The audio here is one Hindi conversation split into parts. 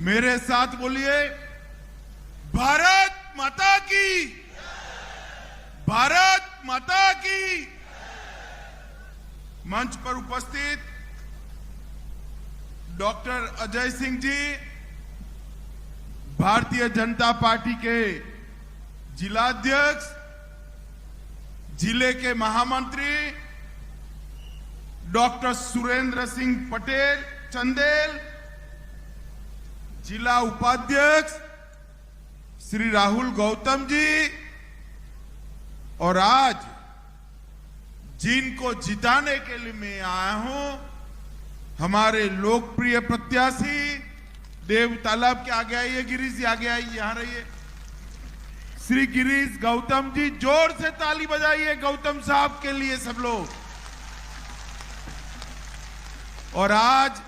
मेरे साथ बोलिए, भारत माता की, भारत माता की। मंच पर उपस्थित डॉक्टर अजय सिंह जी, भारतीय जनता पार्टी के जिलाध्यक्ष, जिले के महामंत्री डॉक्टर सुरेंद्र सिंह पटेल चंदेल, जिला उपाध्यक्ष श्री राहुल गौतम जी, और आज जिनको जिताने के लिए मैं आया हूं, हमारे लोकप्रिय प्रत्याशी देव तालाब के आगे आइए, गिरीश जी आगे आइए, यहां रहिए, श्री गिरीश गौतम जी, जोर से ताली बजाइए गौतम साहब के लिए सब लोग। और आज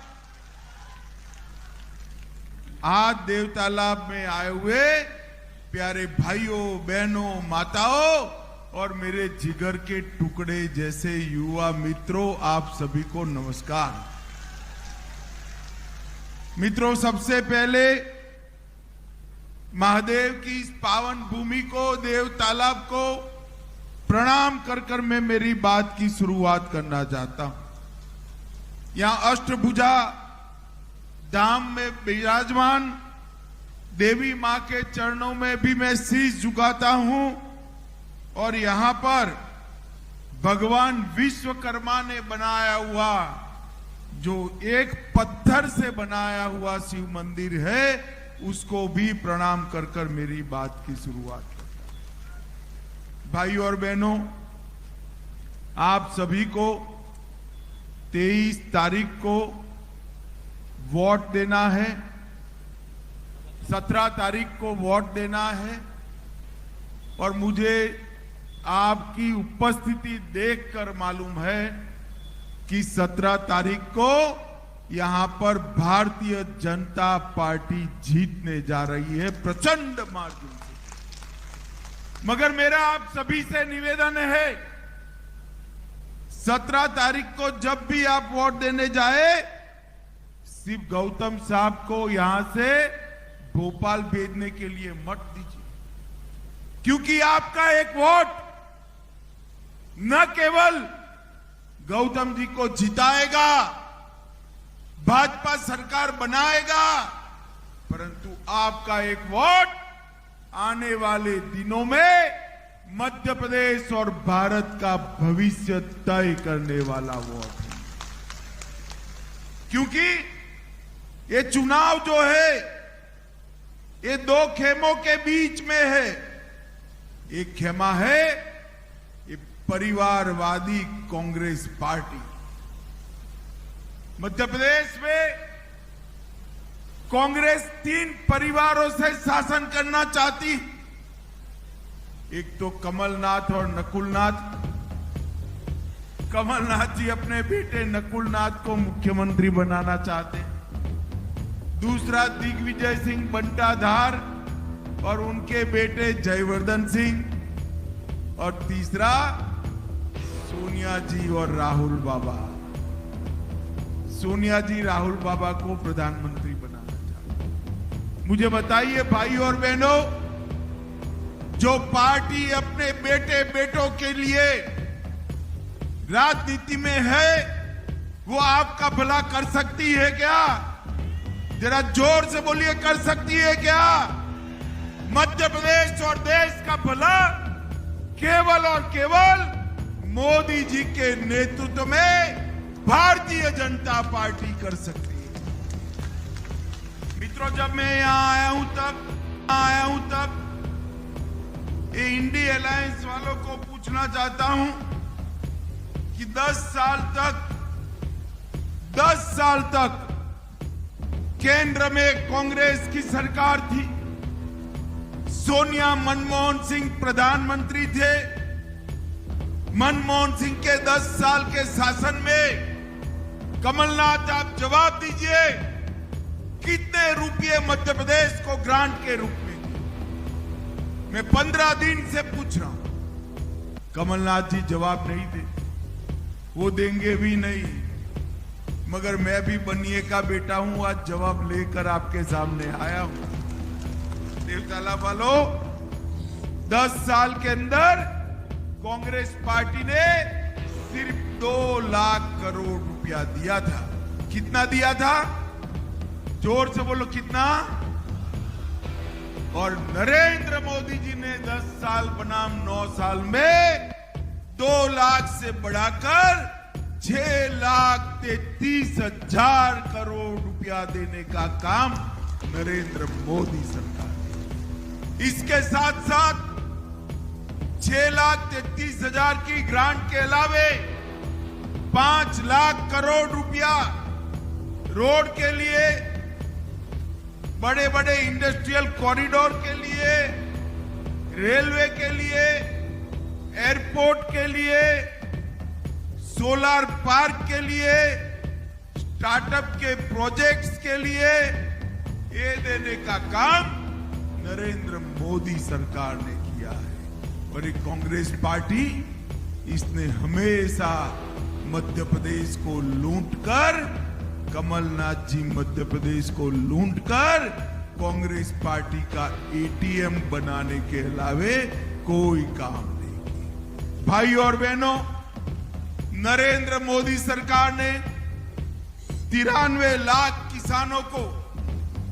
देव तालाब में आए हुए प्यारे भाइयों बहनों माताओं और मेरे जिगर के टुकड़े जैसे युवा मित्रों, आप सभी को नमस्कार। मित्रों, सबसे पहले महादेव की इस पावन भूमि को, देव तालाब को प्रणाम कर मैं मेरी बात की शुरुआत करना चाहता हूं। यहां अष्टभुजा धाम में विराजमान देवी मां के चरणों में भी मैं शीश झुकाता हूं, और यहां पर भगवान विश्वकर्मा ने बनाया हुआ जो एक पत्थर से बनाया हुआ शिव मंदिर है, उसको भी प्रणाम कर मेरी बात की शुरुआत करता। भाइयों और बहनों, आप सभी को 23 तारीख को वोट देना है, 17 तारीख को वोट देना है, और मुझे आपकी उपस्थिति देखकर मालूम है कि 17 तारीख को यहां पर भारतीय जनता पार्टी जीतने जा रही है प्रचंड मार्जिन से। मगर मेरा आप सभी से निवेदन है, 17 तारीख को जब भी आप वोट देने जाए, सिर्फ गौतम साहब को यहां से भोपाल भेजने के लिए मत दीजिए, क्योंकि आपका एक वोट न केवल गौतम जी को जिताएगा, भाजपा सरकार बनाएगा, परंतु आपका एक वोट आने वाले दिनों में मध्य प्रदेश और भारत का भविष्य तय करने वाला वोट है। क्योंकि ये चुनाव जो है, ये दो खेमों के बीच में है। एक खेमा है ये परिवारवादी कांग्रेस पार्टी। मध्य प्रदेश में कांग्रेस 3 परिवारों से शासन करना चाहती। एक तो कमलनाथ और नकुलनाथ। कमलनाथ जी अपने बेटे नकुलनाथ को मुख्यमंत्री बनाना चाहते हैं। दूसरा दिग्विजय सिंह बंटाधार और उनके बेटे जयवर्धन सिंह, और तीसरा सोनिया जी और राहुल बाबा। सोनिया जी राहुल बाबा को प्रधानमंत्री बनाना चाहते हैं। मुझे बताइए भाइयों और बहनों, जो पार्टी अपने बेटे बेटों के लिए राजनीति में है, वो आपका भला कर सकती है क्या? जरा जोर से बोलिए, कर सकती है क्या? मध्य प्रदेश और देश का भला केवल और केवल मोदी जी के नेतृत्व में भारतीय जनता पार्टी कर सकती है। मित्रों, जब मैं यहां आया हूं तब ये इंडी अलायंस वालों को पूछना चाहता हूं कि 10 साल तक केंद्र में कांग्रेस की सरकार थी। सोनिया मनमोहन सिंह प्रधानमंत्री थे। मनमोहन सिंह के 10 साल के शासन में कमलनाथ, आप जवाब दीजिए, कितने रुपये मध्य प्रदेश को ग्रांट के रूप में दिए? मैं 15 दिन से पूछ रहा हूं, कमलनाथ जी जवाब नहीं दे, वो देंगे भी नहीं। मगर मैं भी बनिए का बेटा हूं, आज जवाब लेकर आपके सामने आया हूं। देवताला वालों, 10 साल के अंदर कांग्रेस पार्टी ने सिर्फ 2 लाख करोड़ रुपया दिया था। कितना दिया था? जोर से बोलो, कितना? और नरेंद्र मोदी जी ने 10 साल बनाम 9 साल में 2 लाख से बढ़ाकर 6,33,000 करोड़ रुपया देने का काम नरेंद्र मोदी सरकार ने। इसके साथ साथ 6,33,000 की ग्रांट के अलावे 5 लाख करोड़ रुपया रोड के लिए, बड़े बड़े इंडस्ट्रियल कॉरिडोर के लिए, रेलवे के लिए, एयरपोर्ट के लिए, सोलर पार्क के लिए, स्टार्टअप के प्रोजेक्ट्स के लिए ये देने का काम नरेंद्र मोदी सरकार ने किया है। और एक कांग्रेस पार्टी, इसने हमेशा मध्य प्रदेश को लूटकर, कमलनाथ जी मध्य प्रदेश को लूटकर कांग्रेस पार्टी का एटीएम बनाने के अलावे कोई काम नहीं किया। भाई और बहनों, नरेंद्र मोदी सरकार ने 93 लाख किसानों को,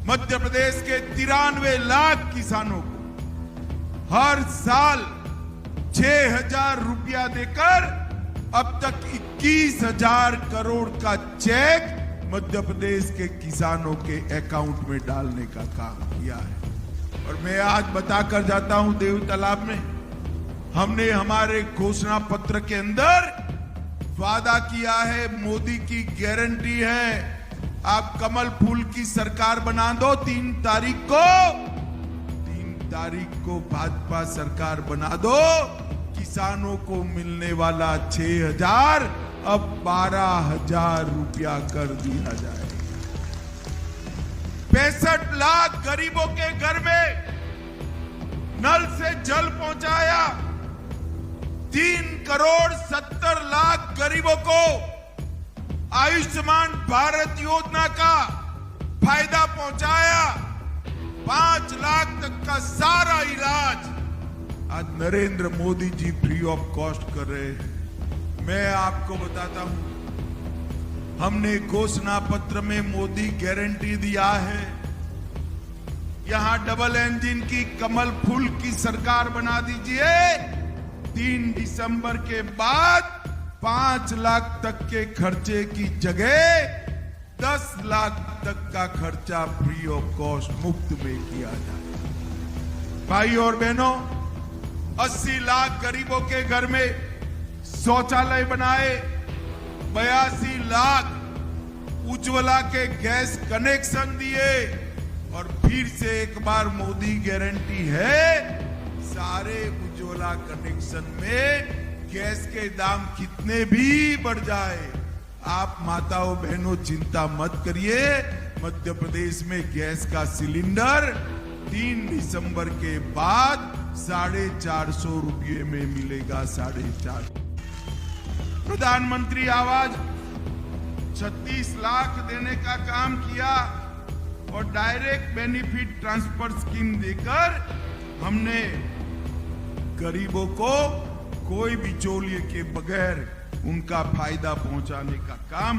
मध्य प्रदेश के 93 लाख किसानों को हर साल 6,000 रुपया देकर अब तक 21,000 करोड़ का चेक मध्य प्रदेश के किसानों के अकाउंट में डालने का काम किया है। और मैं आज बताकर जाता हूं, देव तालाब में हमने हमारे घोषणा पत्र के अंदर वादा किया है, मोदी की गारंटी है, आप कमल फूल की सरकार बना दो। 3 तारीख को भाजपा सरकार बना दो। किसानों को मिलने वाला 6,000 अब 12,000 रुपया कर दिया जाए। 65 लाख गरीबों के घर में नल से जल पहुंचाया। 3,70,00,000 गरीबों को आयुष्मान भारत योजना का फायदा पहुंचाया। 5 लाख तक का सारा इलाज आज Narendra Modi ji free of cost कर रहे हैं। मैं आपको बताता हूं, हमने घोषणा पत्र में मोदी गारंटी दिया है, यहां डबल इंजन की कमल फूल की सरकार बना दीजिए। 3 दिसंबर के बाद 5 लाख तक के खर्चे की जगह 10 लाख तक का खर्चा फ्री ऑफ कॉस्ट मुफ्त में किया जाए। भाई और बहनों, 80 लाख गरीबों के घर में शौचालय बनाए। 82 लाख उज्ज्वला के गैस कनेक्शन दिए। और फिर से एक बार मोदी गारंटी है, सारे उज्ज्वला कनेक्शन में गैस के दाम कितने भी बढ़ जाए, आप माताओं बहनों चिंता मत करिए। मध्य प्रदेश में गैस का सिलेंडर 3 दिसंबर के बाद 450 रुपये में मिलेगा। 450। प्रधानमंत्री आवास 36 लाख देने का काम किया और डायरेक्ट बेनिफिट ट्रांसफर स्कीम देकर हमने गरीबों को कोई बिचौलिए के बगैर उनका फायदा पहुंचाने का काम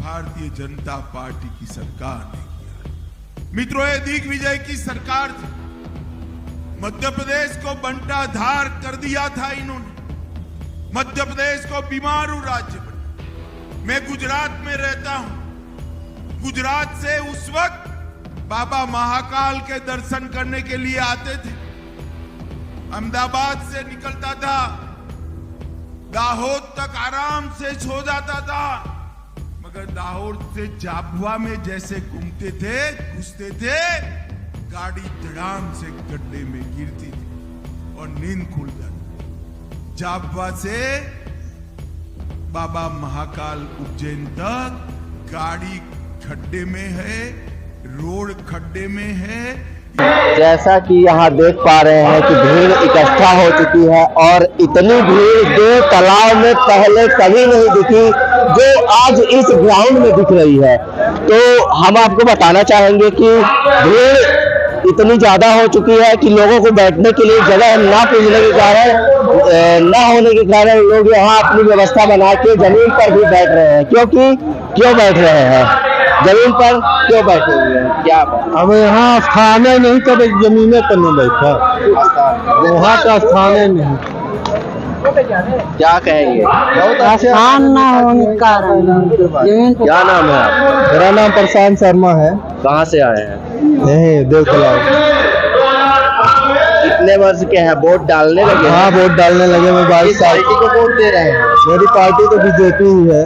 भारतीय जनता पार्टी की सरकार ने किया। मित्रों, ये दिग्विजय की सरकार थी। मध्य प्रदेश को बंटाधार कर दिया था इन्होंने। मध्य प्रदेश को बीमारू राज्य बना। मैं गुजरात में रहता हूं। गुजरात से उस वक्त बाबा महाकाल के दर्शन करने के लिए आते थे। अहमदाबाद से निकलता था, दाहोद तक आराम से सो जाता था, मगर दाहोद से झाबुआ में जैसे घूमते थे, घुसते थे, गाड़ी धड़ाम से गड्ढे में गिरती थी और नींद खुल जाती। झाबुआ से बाबा महाकाल उज्जैन तक गाड़ी खड्डे में है, रोड खड्डे में है। जैसा कि यहाँ देख पा रहे हैं कि भीड़ इकट्ठा हो चुकी है और इतनी भीड़ देव तालाब में पहले कभी नहीं दिखी। जो आज इस ग्राउंड में दिख रही है। तो हम आपको बताना चाहेंगे कि भीड़ इतनी ज्यादा हो चुकी है कि लोगों को बैठने के लिए जगह ना पूजने के कारण ना होने के कारण लोग यहाँ अपनी व्यवस्था बना के जमीन पर भी बैठ रहे हैं। क्यों बैठ रहे हैं जमीन पर, क्यों बैठे हुए हैं, क्या अब यहाँ स्थान है नहीं, कभी जमीने पर नहीं बैठा, वहाँ का स्थान है नहीं, क्या कहेंगे? स्थान ना होने के कारण। क्या नाम है आपका? मेरा नाम प्रशांत शर्मा है। कहाँ से आए हैं? यही देव तालाब। कितने वर्ष के हैं? वोट डालने लगे? हाँ, वोट डालने लगे। मैं 22 साल। पार्टी को वोट दे रहे हैं? मेरी पार्टी तो बीजेपी ही है।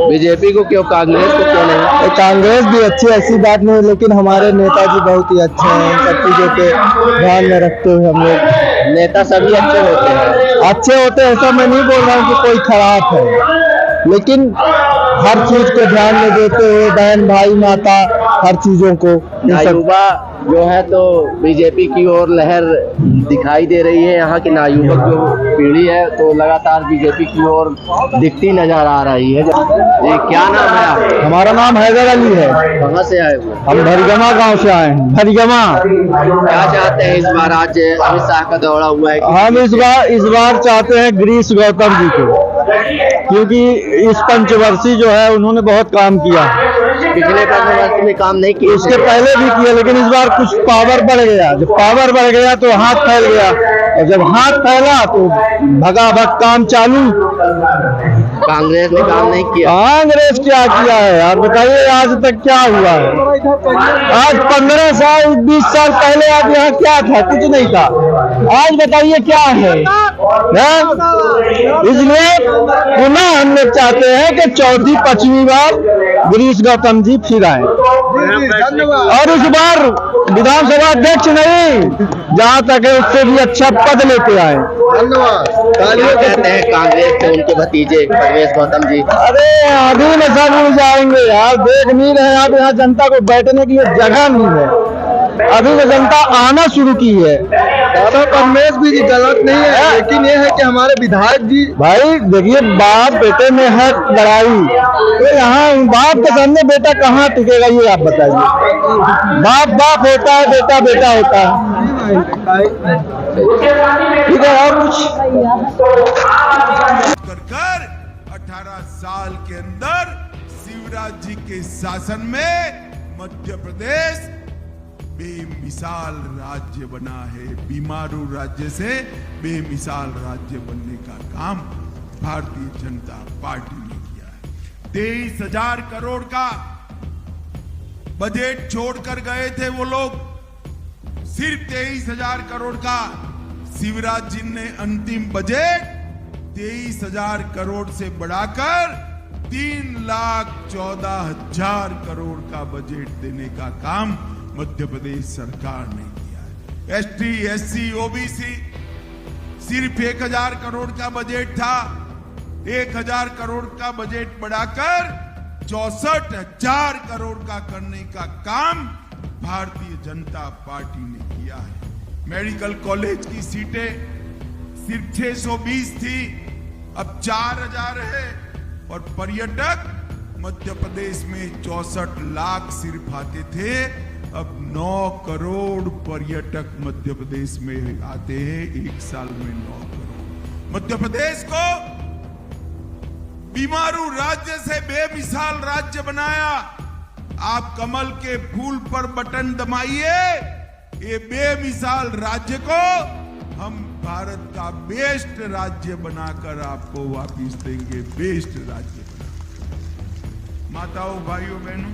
बीजेपी को क्यों, कांग्रेस को क्यों नहीं? कांग्रेस भी अच्छी, ऐसी बात नहीं, लेकिन हमारे नेताजी बहुत ही अच्छे हैं। इन सब चीजों के ध्यान में रखते हुए हम लोग। नेता सभी अच्छे होते हैं? अच्छे होते हैं, ऐसा मैं नहीं बोल रहा हूँ कि कोई खराब है, लेकिन हर चीज को ध्यान में देते हुए बहन भाई माता हर चीजों को। युवा जो है तो बीजेपी की ओर लहर दिखाई दे रही है। यहाँ की नायुवक जो पीढ़ी है तो लगातार बीजेपी की ओर दिखती नजर आ रही है। ये क्या नाम है आपका? हमारा नाम हैदर अली है। कहाँ से आए हुए? हम भरगमा गांव से आए हैं। भरगमा। क्या चाहते हैं इस बार? आज अमित शाह का दौरा हुआ है। हम इस बार चाहते हैं गिरीश गौतम जी को, क्योंकि इस पंचवर्षीय जो है उन्होंने बहुत काम किया। पिछले 5 वर्ष में काम नहीं किया, उसके पहले भी किया, लेकिन इस बार कुछ पावर बढ़ गया। जब पावर बढ़ गया तो हाथ फैल गया, और जब हाथ फैला तो भगाभग काम चालू। कांग्रेस ने काम नहीं किया। कांग्रेस क्या किया है यार, बताइए आज तक क्या हुआ है? आज 15 साल 20 साल पहले आप यहाँ क्या था? कुछ नहीं था। आज बताइए क्या है? इसलिए पुनः हम लोग चाहते हैं कि चौथी 5वीं बार गिरीश गौतम जी फिर आए, और इस बार विधानसभा अध्यक्ष नहीं, जहाँ तक है उससे भी अच्छा पद लेते आए। धन्यवाद। कहते हैं कांग्रेस के उनके भतीजे परवेश गौतम जी? अरे अभी में सब उड़ जाएंगे यार, देख नहीं रहे आप, यहाँ जनता को बैठने के लिए जगह नहीं है। अभी तो जनता आना शुरू की है। तो परवेश भी जी गलत नहीं है, लेकिन ये है कि हमारे विधायक जी, भाई देखिए, बाप बेटे में है लड़ाई, तो यहाँ बाप के सामने बेटा कहाँ टिकेगा, ये आप बताइए। बाप बाप होता है, बेटा बेटा होता है। ठीक है, और कुछ कर 18 साल के अंदर शिवराज जी के शासन में मध्य प्रदेश बेमिसाल राज्य बना है। बीमारू राज्य से बेमिसाल राज्य बनने का काम भारतीय जनता पार्टी ने किया है। 23,000 करोड़ का बजट छोड़कर गए थे वो लोग, सिर्फ 23,000 करोड़ का। शिवराज जी ने अंतिम बजट 23,000 करोड़ से बढ़ाकर 3,14,000 करोड़ का बजट देने का काम मध्य प्रदेश सरकार ने किया है। एसटी, एससी, ओबीसी सिर्फ 1,000 करोड़ का बजट था, 1,000 करोड़ का बजट बढ़ाकर 64,000 करोड़ का करने का काम भारतीय जनता पार्टी ने किया है। मेडिकल कॉलेज की सीटें सिर्फ 620 थी, अब 4,000 है, और पर्यटक मध्य प्रदेश में 64 लाख सिर्फ आते थे, अब 9 करोड़ पर्यटक मध्य प्रदेश में आते हैं, एक साल में 9 करोड़। मध्य प्रदेश को बीमारू राज्य से बेमिसाल राज्य बनाया। आप कमल के फूल पर बटन दबाइए, ये बेमिसाल राज्य को हम भारत का बेस्ट राज्य बनाकर आपको वापिस देंगे, बेस्ट राज्य बनाकर। माताओं, भाइयों, बहनों,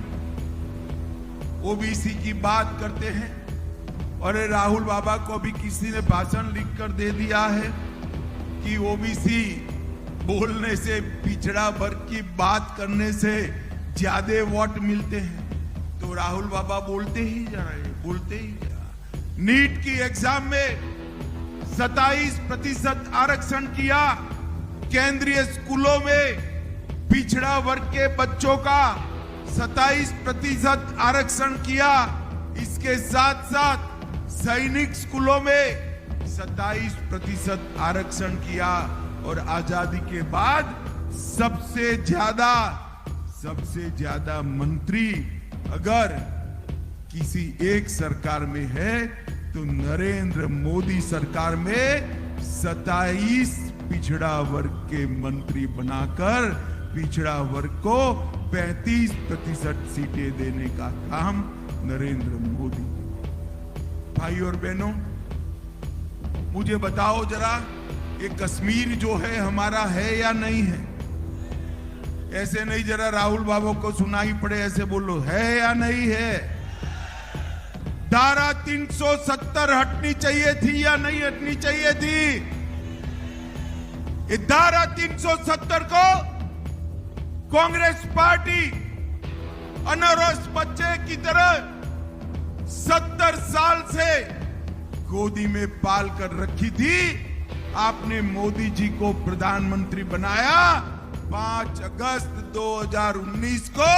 ओबीसी की बात करते हैं, और राहुल बाबा को भी किसी ने भाषण लिखकर दे दिया है कि ओबीसी बोलने से, पिछड़ा वर्ग की बात करने से ज्यादा वोट मिलते हैं। तो राहुल बाबा बोलते ही जा रहे, बोलते ही जा रहे। नीट की एग्जाम में 27% आरक्षण किया, केंद्रीय स्कूलों में पिछड़ा वर्ग के बच्चों का 27% आरक्षण किया। इसके साथ साथ सैनिक स्कूलों में 27% आरक्षण किया, और आजादी के बाद सबसे ज्यादा मंत्री अगर किसी एक सरकार में है तो नरेंद्र मोदी सरकार में 27 पिछड़ा वर्ग के मंत्री बनाकर पिछड़ा वर्ग को 35% सीटें देने का काम नरेंद्र मोदी। भाई और बहनों, मुझे बताओ जरा, ये कश्मीर जो है हमारा है या नहीं है? ऐसे नहीं, जरा राहुल बाबू को सुनाई पड़े ऐसे बोलो, है या नहीं है? धारा 370 हटनी चाहिए थी या नहीं हटनी चाहिए थी? इस धारा 370 को कांग्रेस पार्टी अनौरस बच्चे की तरह 70 साल से गोदी में पाल कर रखी थी। आपने मोदी जी को प्रधानमंत्री बनाया 5 अगस्त 2019 को।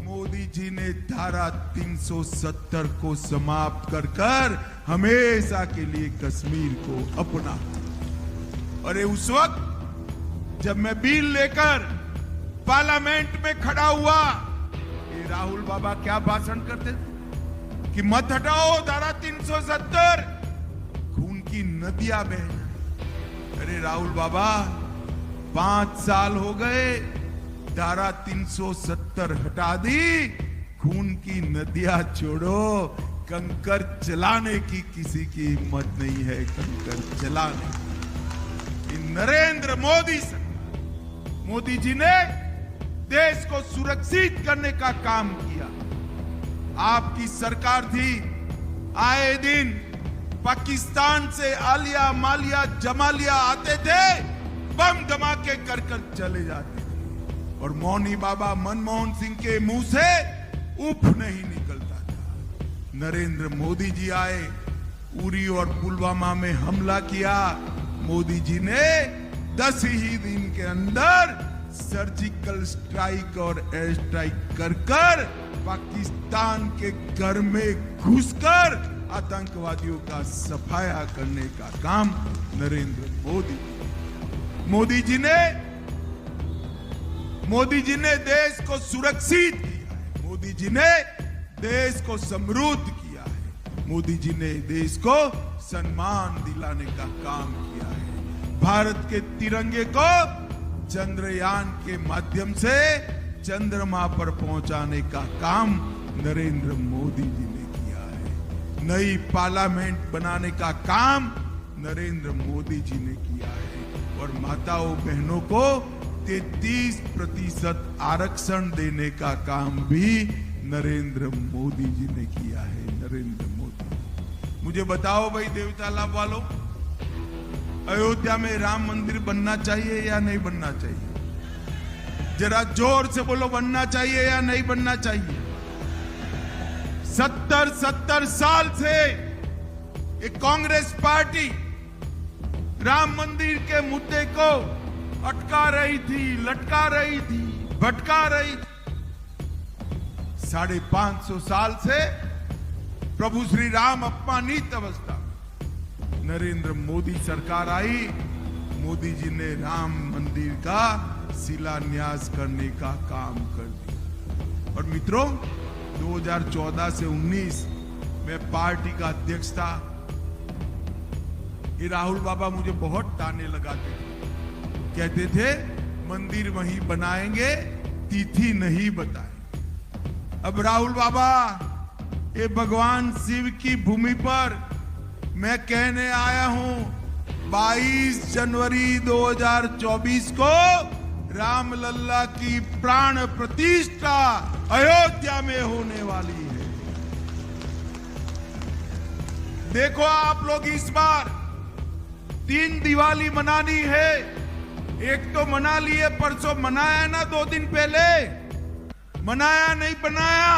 मोदी जी ने धारा 370 को समाप्त कर हमेशा के लिए कश्मीर को अपना। और उस वक्त जब मैं बिल लेकर पार्लियामेंट में खड़ा हुआ, ये राहुल बाबा क्या भाषण करते थे कि मत हटाओ धारा 370, खून की नदियां बहना। अरे राहुल बाबा, 5 साल हो गए, धारा 370 हटा दी, खून की नदियां छोड़ो, कंकर चलाने की किसी की हिम्मत नहीं है। कंकर चलाने नरेंद्र मोदी जी ने देश को सुरक्षित करने का काम किया। आपकी सरकार थी, आए दिन पाकिस्तान से आलिया मालिया जमालिया आते थे, बम धमाके कर चले जाते थे और मौनी बाबा मनमोहन सिंह के मुंह से उफ नहीं निकलता था। नरेंद्र मोदी जी आए, उरी और पुलवामा में हमला किया। मोदी जी ने 10 ही दिन के अंदर सर्जिकल स्ट्राइक और एयर स्ट्राइक कर पाकिस्तान के घर में घुसकर आतंकवादियों का सफाया करने का काम नरेंद्र मोदी जी ने देश को सुरक्षित किया है। मोदी जी ने देश को समृद्ध किया है। मोदी जी ने देश को सम्मान दिलाने का काम किया है। भारत के तिरंगे को चंद्रयान के माध्यम से चंद्रमा पर पहुंचाने का काम नरेंद्र मोदी जी ने किया है। नई पार्लियामेंट बनाने का काम नरेंद्र मोदी जी ने किया है और माताओं बहनों को 33% आरक्षण देने का काम भी नरेंद्र मोदी जी ने किया है। नरेंद्र मोदी, मुझे बताओ भाई देवता लाभ वालों, अयोध्या में राम मंदिर बनना चाहिए या नहीं बनना चाहिए? जरा जोर से बोलो, बनना चाहिए या नहीं बनना चाहिए? 70 साल से एक कांग्रेस पार्टी राम मंदिर के मुद्दे को अटका रही थी, लटका रही थी, भटका रही थी। 550 साल से प्रभु श्री राम अपमानित अवस्था। नरेंद्र मोदी सरकार आई, मोदी जी ने राम मंदिर का शिलान्यास करने का काम कर दिया। और मित्रों, 2014 से 19 में पार्टी का अध्यक्ष था। ये राहुल बाबा मुझे बहुत ताने लगाते थे, कहते थे मंदिर वहीं बनाएंगे, तिथि नहीं बताएंगे। अब राहुल बाबा, ये भगवान शिव की भूमि पर मैं कहने आया हूं, 22 जनवरी 2024 को रामलल्ला की प्राण प्रतिष्ठा अयोध्या में होने वाली है। देखो आप लोग, इस बार 3 दिवाली मनानी है। एक तो मना लिए, परसों मनाया ना, 2 दिन पहले मनाया नहीं बनाया।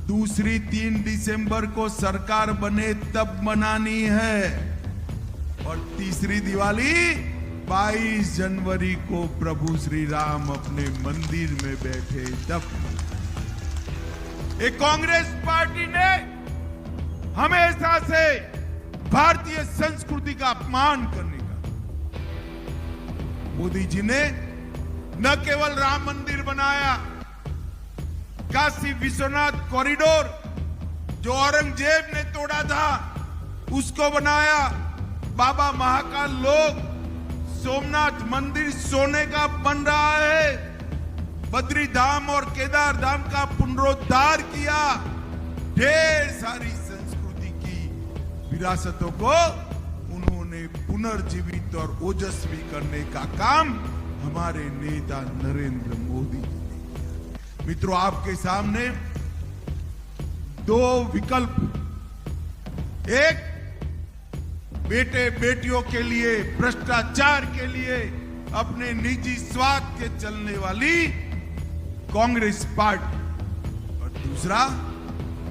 दूसरी 3 दिसंबर को सरकार बने तब मनानी है और तीसरी दिवाली 22 जनवरी को प्रभु श्री राम अपने मंदिर में बैठे तब। एक कांग्रेस पार्टी ने हमेशा से भारतीय संस्कृति का अपमान करने का, मोदी जी ने न केवल राम मंदिर बनाया, काशी विश्वनाथ कॉरिडोर जो औरंगजेब ने तोड़ा था उसको बनाया। बाबा महाकाल लोक सोमनाथ मंदिर सोने का बन रहा है। बद्री धाम और केदार धाम का पुनरुद्धार किया। ढेर सारी संस्कृति की विरासतों को उन्होंने पुनर्जीवित और ओजस्वी करने का काम हमारे नेता नरेंद्र मोदी जी ने किया। मित्रों, आपके सामने दो विकल्प, एक बेटे बेटियों के लिए, भ्रष्टाचार के लिए, अपने निजी स्वार्थ के चलने वाली कांग्रेस पार्टी, और दूसरा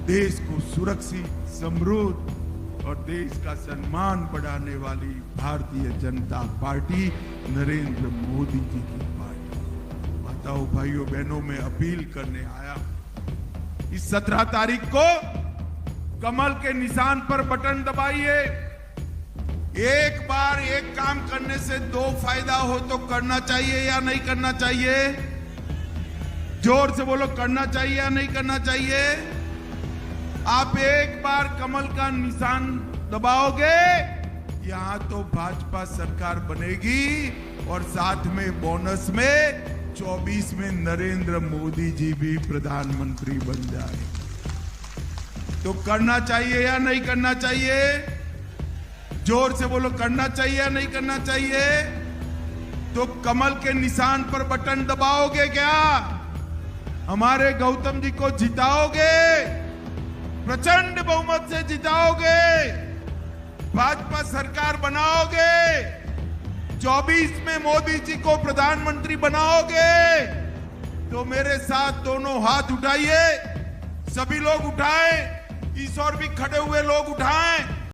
देश को सुरक्षित, समृद्ध और देश का सम्मान बढ़ाने वाली भारतीय जनता पार्टी, नरेंद्र मोदी जी की पार्टी। माताओं, भाइयों, बहनों, में अपील करने आया, इस 17 तारीख को कमल के निशान पर बटन दबाइए। एक बार एक काम करने से दो फायदा हो तो करना चाहिए या नहीं करना चाहिए? जोर से बोलो, करना चाहिए या नहीं करना चाहिए? आप एक बार कमल का निशान दबाओगे, यहां तो भाजपा सरकार बनेगी और साथ में बोनस में 24 में नरेंद्र मोदी जी भी प्रधानमंत्री बन जाए। तो करना चाहिए या नहीं करना चाहिए? जोर से बोलो, करना चाहिए या नहीं करना चाहिए? तो कमल के निशान पर बटन दबाओगे क्या? हमारे गौतम जी को जिताओगे? प्रचंड बहुमत से जिताओगे? भाजपा सरकार बनाओगे? 24 में मोदी जी को प्रधानमंत्री बनाओगे? तो मेरे साथ दोनों हाथ उठाइए, सभी लोग उठाएं, इस ओर भी खड़े हुए लोग उठाएं।